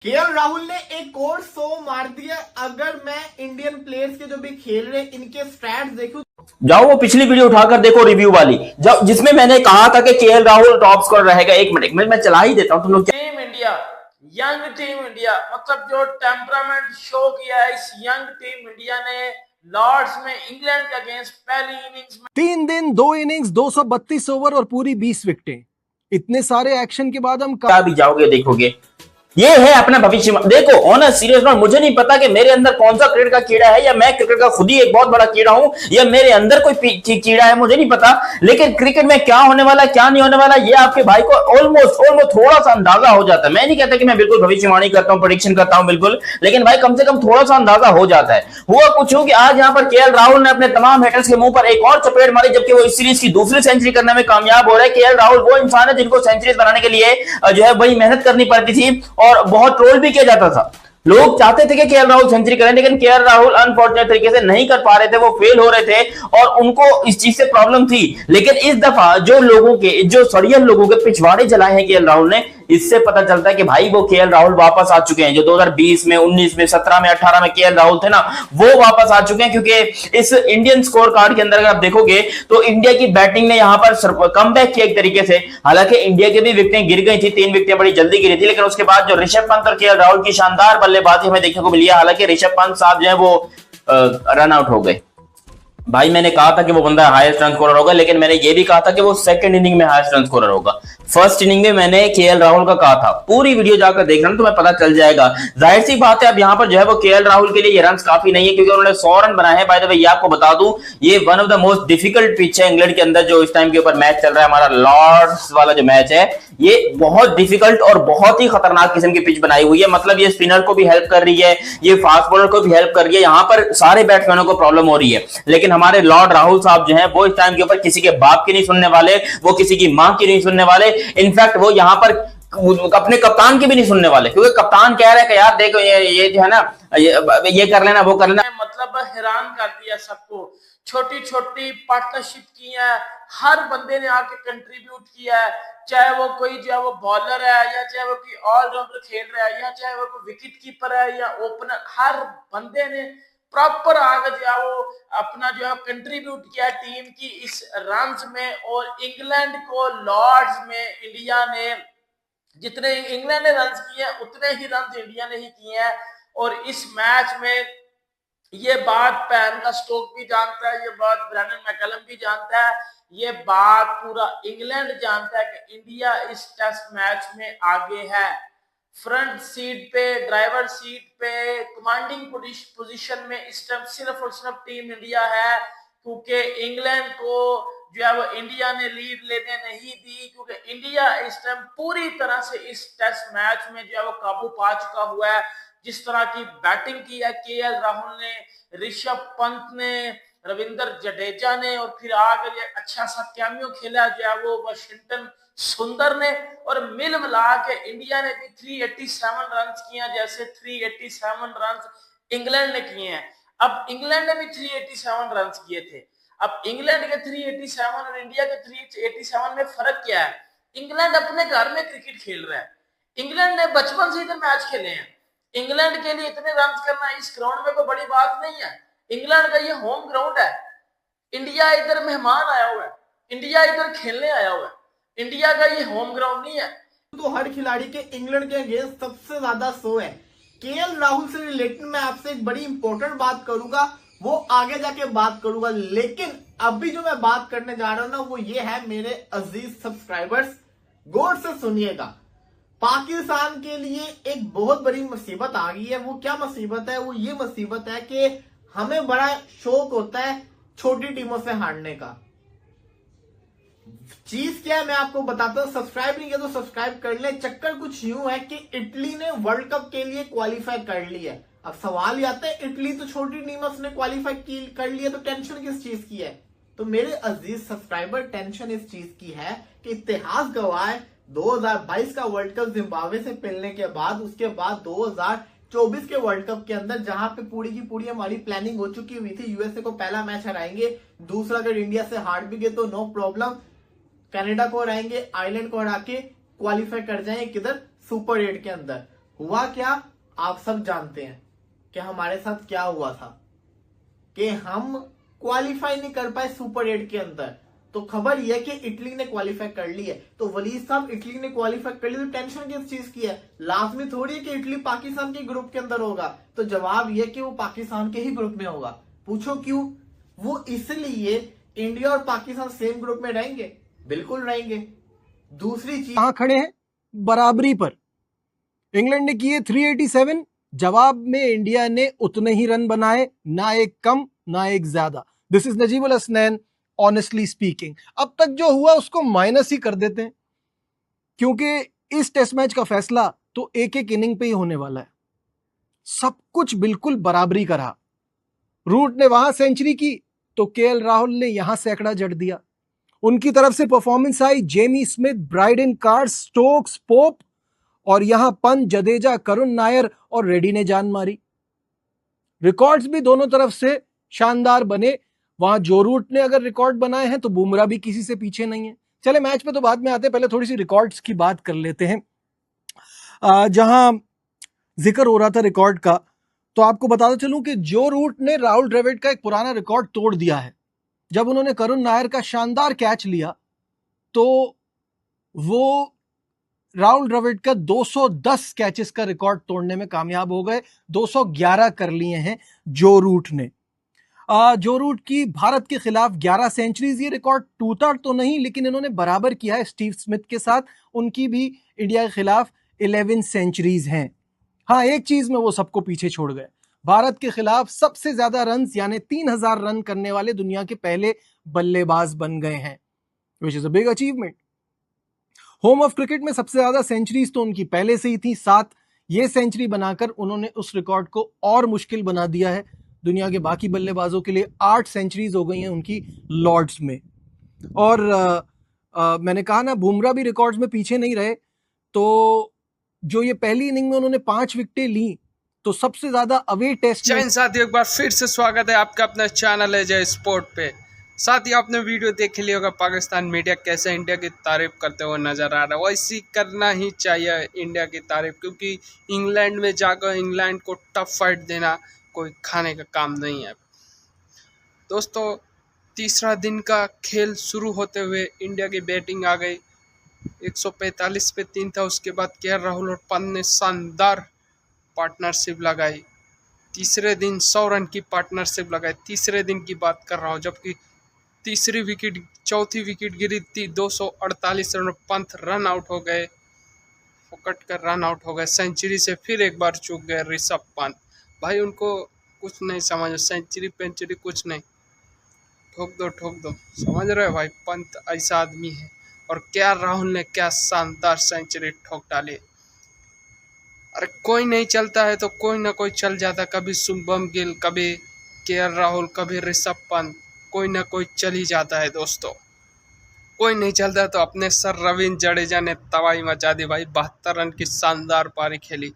KL Rahul ने एक और 100 मार दिया। अगर मैं इंडियन प्लेयर्स के जो भी खेल रहे इनके स्टैट्स देखूं, जाओ वो पिछली वीडियो उठाकर देखो रिव्यू वाली, जब जिसमें मैंने कहा था कि केएल राहुल टॉप स्कोर रहेगा। एक मिनट मैं चला ही देता हूं तुम लोग। Team India, young team India, मतलब जो टेम्परामेंट शो किया है इस यंग टीम इंडिया ने लॉर्ड्स में इंग्लैंड के अगेंस्ट पहली इनिंग्स में 3 दिन 2 इनिंग्स 232 ओवर और पूरी 20 विकेटें। इतने सारे एक्शन के बाद हम क्या भी जाओगे देखोगे, ये है अपना भविष्य। देखो ऑन अ सीरियस नोट, मुझे नहीं पता कि मेरे अंदर कौन सा क्रिकेट का कीड़ा है, या मैं क्रिकेट का खुद ही एक बहुत बड़ा कीड़ा हूं, या मेरे अंदर कोई कीड़ा है, मुझे नहीं पता। लेकिन क्रिकेट में क्या होने वाला क्या नहीं होने वाला, ये आपके भाई को ऑलमोस्ट थोड़ा सा अंदाजा हो जाता है। मैं नहीं कहता कि मैं बिल्कुल भविष्यवाणी करता हूं, प्रेडिक्शन करता हूं बिल्कुल, लेकिन भाई कम से कम थोड़ा सा अंदाजा हो जाता है। हुआ कुछ हो कि आज यहां पर केएल राहुल ने अपने तमाम हेटर्स के मुंह पर एक और चपेट मारी, जबकि वो इस सीरीज की दूसरी सेंचुरी करने में कामयाब हो रहे हैं। केएल राहुल वो इंसान है जिनको सेंचुरीज बनाने के लिए जो है बड़ी मेहनत करनी पड़ती थी और बहुत ट्रोल भी किया जाता था। लोग चाहते थे कि केएल राहुल सेंचुरी करें, लेकिन केएल राहुल अनफॉर्चुनेट तरीके से नहीं कर पा रहे थे, वो फेल हो रहे थे और उनको इस चीज से प्रॉब्लम थी। लेकिन इस दफा जो लोगों के जो सड़ियल लोगों के पिछवाड़े जलाए हैं केएल राहुल ने, इससे पता चलता है कि भाई वो केएल राहुल वापस आ चुके हैं। जो 2020 में 19 में 17 में 18 में केएल राहुल थे ना, वो वापस आ चुके हैं। क्योंकि इस इंडियन स्कोर कार्ड के अंदर अगर आप देखोगे तो इंडिया की बैटिंग ने यहां पर कमबैक किया एक तरीके से। हालांकि इंडिया की भी विकेटें गिर गई थी, 3 विकेटें बड़ी जल्दी गिरी थी, लेकिन उसके बाद जो ऋषभ पंत और केएल राहुल की शानदार बल्लेबाजी हमें देखने को मिली है। हालांकि ऋषभ पंत साहब जो है वो रन आउट हो गए। भाई मैंने कहा था कि वो बंदा हाईएस्ट रन स्कोरर होगा, लेकिन मैंने ये भी कहा था कि वो सेकंड इनिंग में हाईएस्ट रन स्कोरर होगा। फर्स्ट इनिंग में मैंने केएल राहुल का कहा था। पूरी वीडियो जाकर देख रहा हूं, तुम्हें पता चल जाएगा। जाहिर सी बात है अब यहां पर जो है वो केएल राहुल के लिए ये रन काफी नहीं है, क्योंकि उन्होंने 100 रन बनाए हैं। बाय द वे ये आपको बता दूं, ये one of the most difficult pitch है इंग्लैंड के अंदर। जो इस टाइम के ऊपर मैच चल रहा है हमारा लॉर्ड्स वाला जो मैच है, ये बहुत डिफिकल्ट और बहुत ही खतरनाक किस्म की पिच बनाई हुई है। मतलब ये स्पिनर को भी हेल्प कर रही है, ये फास्ट बॉलर को भी हेल्प कर रही है। यहां पर सारे बैट्समैनों को प्रॉब्लम हो रही है, लेकिन हमारे लॉर्ड राहुल साहब जो हैं वो इस टाइम के ऊपर किसी के बाप की नहीं सुनने वाले, वो किसी की मां की नहीं सुनने वाले। इनफैक्ट वो यहां पर अपने कप्तान की भी नहीं सुनने वाले, क्योंकि कप्तान कह रहा है कि यार देखो ये जो है ना, ये कर लेना वो कर लेना। मतलब हैरान कर दिया सबको। छोटी छोटी पार्टनरशिप की है, हर बंदे ने आके कंट्रीब्यूट किया है, चाहे वो कोई जो है वो बॉलर है, या चाहे वो कोई ऑलराउंडर खेल रहा है, या चाहे वो कोई विकेट कीपर है या ओपनर, हर बंदे ने प्रॉपर आगे जो है वो अपना जो है कंट्रीब्यूट किया टीम की इस रन्स में। और इंग्लैंड को लॉर्ड्स में इंडिया ने, जितने इंग्लैंड ने रन किए हैं उतने ही रन इंडिया ने ही किए हैं। और इस मैच में ये बात पैन का स्टोक भी जानता है, ये बात ब्रैंडन मैकलम भी जानता है, ये बात पूरा इंग्लैंड जानता है कि इंडिया इस टेस्ट मैच में आगे है। फ्रंट सीट पे, ड्राइवर सीट पे, कमांडिंग पोजीशन में इस टाइम सिर्फ और सिर्फ टीम इंडिया है, क्योंकि इंग्लैंड को जो है वो इंडिया ने लीड लेने नहीं दी। क्योंकि इंडिया इस टाइम पूरी तरह से इस टेस्ट मैच में जो है वो काबू पा चुका हुआ है। जिस तरह की बैटिंग की है केएल राहुल ने, ऋषभ पंत ने, रविंद्र जडेजा ने, और फिर आगे अच्छा सा कैमियो खेला जो है वो वाशिंगटन सुंदर ने, और मिल मिला के इंडिया ने भी 387 रन किए, जैसे 387 रन इंग्लैंड ने किए हैं। अब इंग्लैंड ने भी 387 रन किए थे। अब इंग्लैंड के 387 और इंडिया के 387 में फर्क क्या है? इंग्लैंड अपने घर में क्रिकेट खेल रहा है, इंग्लैंड ने बचपन से इधर मैच खेले हैं। इंग्लैंड के लिए इतने रन करना इस ग्राउंड में कोई बड़ी बात नहीं है। इंग्लैंड का ये होम ग्राउंड है, इंडिया इधर मेहमान आया हुआ है, इंडिया इधर खेलने आया हुआ है, इंडिया का ये होम ग्राउंड नहीं है। तो हर खिलाड़ी के इंग्लैंड के अगेंस्ट सबसे ज्यादा 100 है। केएल राहुल से रिलेटेड मैं आपसे एक बड़ी इंपॉर्टेंट बात करूंगा, वो आगे जाके बात करूंगा, लेकिन अभी जो मैं बात करने जा रहा हूं ना वो ये है मेरे अजीज सब्सक्राइबर्स, गौर से सुनिएगा। पाकिस्तान के लिए एक बहुत बड़ी मुसीबत आ गई है। वो क्या मुसीबत है? वो ये मुसीबत है कि हमें बड़ा शौक होता है छोटी टीमों से हारने का। चीज क्या है मैं आपको बताता हूं, सब्सक्राइब नहीं किया तो सब्सक्राइब कर ले। चक्कर कुछ यूं है कि इटली ने वर्ल्ड कप के लिए क्वालिफाई कर लिया है। अब सवाल ये आता है, इटली तो छोटी टीम ने क्वालिफाई कर लिया, तो टेंशन किस चीज की है? तो मेरे अजीज सब्सक्राइबर, टेंशन इस चीज की है कि इतिहास गवाह है 2022 का वर्ल्ड कप जिम्बाब्वे से मिलने के बाद, उसके बाद 2024 के वर्ल्ड कप के अंदर जहां पे पूरी की पूरी हमारी प्लानिंग हो चुकी हुई थी, यूएसए को पहला मैच हराएंगे, दूसरा अगर इंडिया से हार भी गए तो नो प्रॉब्लम, कनाडा को हराएंगे, आयरलैंड को हरा के क्वालिफाई कर जाएंगे किधर, सुपर 8 के अंदर। हुआ क्या आप सब जानते हैं कि हमारे साथ क्या हुआ था कि हम क्वालिफाई नहीं कर पाए सुपर 8 के अंदर। तो खबर यह कि इटली ने क्वालिफाई कर ली है। तो वलीद साहब, इटली ने क्वालिफाई कर ली तो टेंशन किस चीज की है? लाजमी थोड़ी है कि इटली पाकिस्तान के ग्रुप के अंदर होगा। तो जवाब यह कि वो पाकिस्तान के ही ग्रुप में होगा। पूछो क्यों? वो इसलिए इंडिया और पाकिस्तान सेम ग्रुप में रहेंगे, बिल्कुल रहेंगे। दूसरी चीज, कहां खड़े हैं? बराबरी पर। इंग्लैंड ने किए 387, जवाब में इंडिया ने उतने ही रन बनाए, ना एक कम ना एक ज्यादा। This is Najibul Hasnain, honestly speaking. अब तक जो हुआ उसको माइनस ही कर देते हैं, क्योंकि इस टेस्ट मैच का फैसला तो एक एक इनिंग पे ही होने वाला है। सब कुछ बिल्कुल बराबरी का रहा। रूट ने वहां सेंचुरी की तो केएल राहुल ने यहां सैकड़ा जड़ दिया। उनकी तरफ से परफॉर्मेंस आई Jamie Smith, Brydon Carse, Stokes, Pope, और यहां पंत, जडेजा, करुण नायर और रेड्डी ने जान मारी। रिकॉर्ड्स भी दोनों तरफ से शानदार बने। वहां जो रूट ने अगर रिकॉर्ड बनाए हैं तो बुमराह भी किसी से पीछे नहीं है। चले मैच पे तो बाद में आते हैं, पहले थोड़ी सी रिकॉर्ड्स की बात कर लेते हैं। जहां जिक्र हो रहा था रिकॉर्ड का, तो आपको बताता चलूं कि जो रूट ने राहुल द्रविड़ का एक पुराना रिकॉर्ड तोड़ दिया है। जब उन्होंने करुण नायर का शानदार कैच लिया तो वो राहुल द्रविड़ का 210 कैचेस का रिकॉर्ड तोड़ने में कामयाब हो गए। 211 कर लिए हैं जो रूट ने। जो रूट की भारत के खिलाफ 11 सेंचुरीज, ये रिकॉर्ड टूटा तो नहीं लेकिन इन्होंने बराबर किया है स्टीव स्मिथ के साथ। उनकी भी इंडिया के खिलाफ 11 सेंचुरीज हैं। हाँ, एक चीज में वो सबको पीछे छोड़ गए। भारत के खिलाफ सबसे ज्यादा रन यानी 3000 रन करने वाले दुनिया के पहले बल्लेबाज बन गए हैं, which is a big achievement. Home of cricket में सबसे ज्यादा सेंचुरीज तो उनकी पहले से ही थी, 7। ये सेंचुरी बनाकर उन्होंने उस रिकॉर्ड को और मुश्किल बना दिया है। दुनिया के बाकी बल्लेबाजों के लिए 8 सेंचुरीज हो गई हैं उनकी लॉर्ड्स में। और मैंने कहा ना, बुमराह भी रिकॉर्ड्स में पीछे नहीं रहे। तो जो ये पहली इनिंग में उन्होंने 5 विकेटें ली, तो सबसे ज्यादा अवे टेस्ट जय हिंद साथियों, एक बार फिर से स्वागत है आपका अपना चैनल है जय स्पोर्ट पे। साथ ही आपने वीडियो देख लिया होगा, पाकिस्तान मीडिया कैसे इंडिया की तारीफ करते हुए नजर आ रहा है। वैसी करना ही चाहिए इंडिया की तारीफ, क्योंकि इंग्लैंड में जाकर इंग्लैंड को टफ फाइट देना कोई खाने का काम नहीं है। दोस्तों, तीसरा दिन का खेल शुरू होते हुए इंडिया की बैटिंग आ गई। 145 पे 3 था। उसके बाद केएल राहुल और पंत ने शानदार पार्टनरशिप लगाई। तीसरे दिन 100 रन की पार्टनरशिप लगाई। तीसरे दिन की बात कर रहा हूँ, जबकि चौथी विकेट गिरी थी। 248 रन, पंत रन आउट हो गए, फोकट कर रन आउट हो गए। सेंचुरी से फिर एक बार चूक गए ऋषभ पंत। भाई, उनको कुछ नहीं समझ, सेंचुरी पेंचुरी कुछ नहीं, ठोक दो। समझ रहे हो भाई, पंत ऐसा आदमी है। और केएल राहुल ने क्या शानदार सेंचुरी ठोक डाली। अरे कोई नहीं चलता है तो कोई ना कोई चल जाता। कभी शुभम गिल, कभी केएल राहुल, कभी ऋषभ पंत, कोई ना कोई चल ही जाता है। दोस्तों, कोई नहीं चलता तो अपने सर रविंद्र जडेजा ने तबाही मचा दी भाई। 72 रन की शानदार पारी खेली,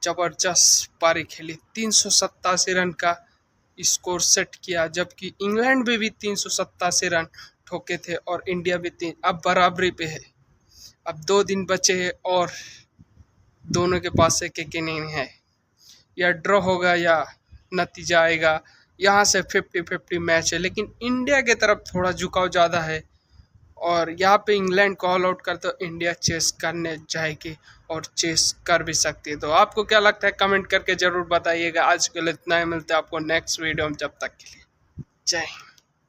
जबरदस्त पारी खेली। 387 रन का स्कोर सेट किया, जबकि इंग्लैंड में भी 387 रन ठोके थे और इंडिया भी 3। अब बराबरी पे है। अब 2 दिन बचे हैं और दोनों के पास एक इनिंग है। या ड्रॉ होगा या नतीजा आएगा। यहाँ से 50-50 मैच है, लेकिन इंडिया की तरफ थोड़ा झुकाव ज़्यादा है। और यहाँ पे इंग्लैंड को ऑल आउट कर तो इंडिया चेस करने जाएगी और चेस कर भी सकती है। तो आपको क्या लगता है, कमेंट करके ज़रूर बताइएगा। आज के लिए इतना ही, मिलते हैं आपको नेक्स्ट वीडियो में। जब तक के लिए जय हिंद।